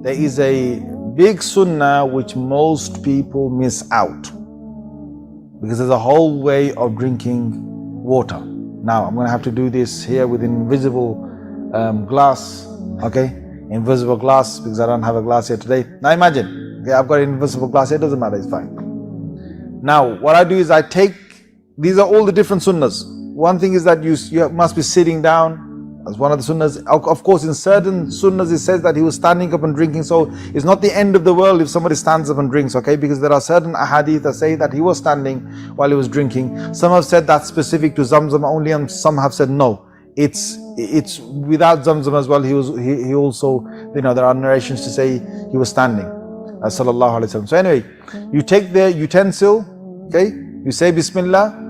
there is a big sunnah which most people miss out, because there's a whole way of drinking water. Now I'm going to have to do this here with invisible glass, okay, invisible glass, because I don't have a glass here today. Now imagine, okay, I've got an invisible glass here, it doesn't matter, it's fine. Now what I do is I take, these are all the different sunnahs. One thing is that you must be sitting down, as one of the sunnahs. Of course, in certain sunnahs it says that he was standing up and drinking, so it's not the end of the world if somebody stands up and drinks, okay, because there are certain ahadith that say that he was standing while he was drinking. Some have said that's specific to Zamzam only, and some have said no, it's without Zamzam as well. He also, you know, there are narrations to say he was standing, sallallahu alaihi wasallam. So anyway, you take the utensil, okay, you say Bismillah,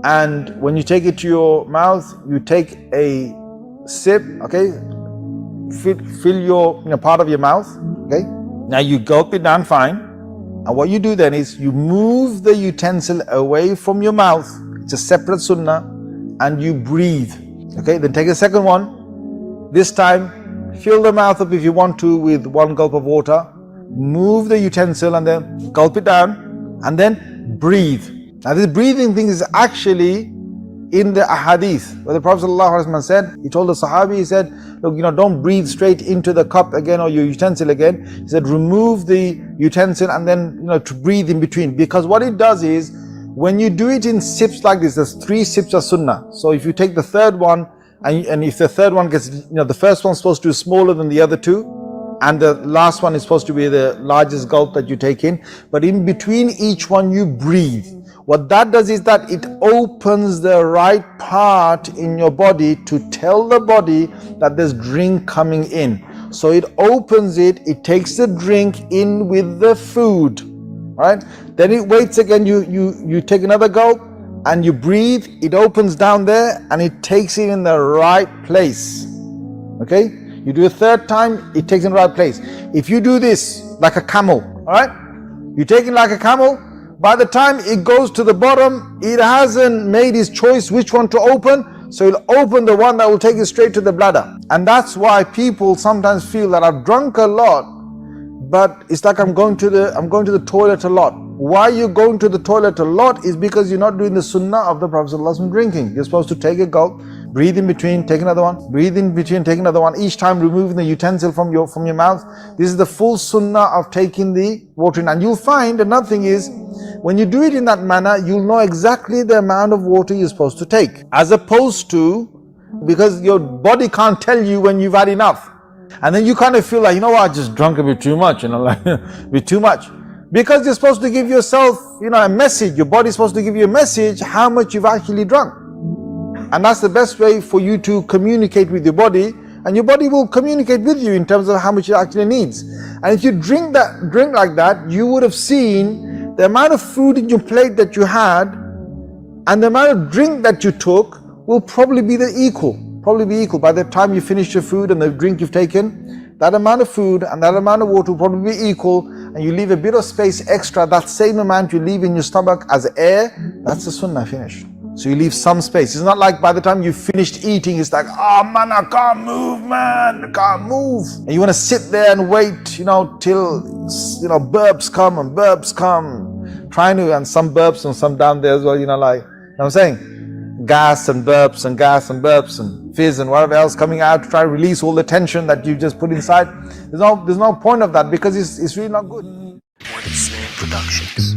and when you take it to your mouth, you take a sip, okay, fill your, you know, part of your mouth, okay. Now you gulp it down fine, and what you do then is you move the utensil away from your mouth, it's a separate sunnah, and you breathe, okay. Then take a second one, this time fill the mouth up if you want to with one gulp of water, move the utensil and then gulp it down, and then breathe. Now this breathing thing is actually in the ahadith, where the Prophet ﷺ said, he told the Sahabi, he said, look, you know, don't breathe straight into the cup again or your utensil again. He said, remove the utensil and then, you know, to breathe in between. Because what it does is, when you do it in sips like this, there's 3 sips of sunnah. So if you take the third one, and if the third one gets, you know, the first one's supposed to be smaller than the other 2, and the last one is supposed to be the largest gulp that you take in. But in between each one, you breathe. What that does is that it opens the right part in your body to tell the body that there's drink coming in. So it opens it, it takes the drink in with the food, right? Then it waits again, you take another gulp and you breathe, it opens down there and it takes it in the right place, okay? You do a third time, it takes it in the right place. If you do this like a camel, all right? You take it like a camel, by the time it goes to the bottom, it hasn't made its choice which one to open, so it'll open the one that will take it straight to the bladder. And that's why people sometimes feel that I've drunk a lot, but it's like I'm going to the toilet a lot. Why you're going to the toilet a lot is because you're not doing the sunnah of the Prophet ﷺ drinking. You're supposed to take a gulp, breathe in between, take another one, breathe in between, take another one, each time removing the utensil from your mouth. This is the full sunnah of taking the water in. And you'll find another thing is, when you do it in that manner, you'll know exactly the amount of water you're supposed to take, as opposed to, because your body can't tell you when you've had enough, and then you kind of feel like, you know what, I just drunk a bit too much, you know, like a bit too much. Because you're supposed to give yourself, you know, a message. Your body's supposed to give you a message how much you've actually drunk. And that's the best way for you to communicate with your body, and your body will communicate with you in terms of how much it actually needs. And if you drink like that, you would have seen the amount of food in your plate that you had and the amount of drink that you took will probably be equal. By the time you finish your food and the drink you've taken, that amount of food and that amount of water will probably be equal, and you leave a bit of space extra, that same amount you leave in your stomach as air, that's the sunnah finished. So you leave some space. It's not like by the time you finished eating, it's like, oh man, I can't move, man, I can't move. And you want to sit there and wait, you know, till, you know, burps come, trying to, and some burps and some down there as well, you know, like, you know what I'm saying? Gas and burps and fizz and whatever else coming out to try to release all the tension that you just put inside. There's no point of that, because it's really not good. Productions.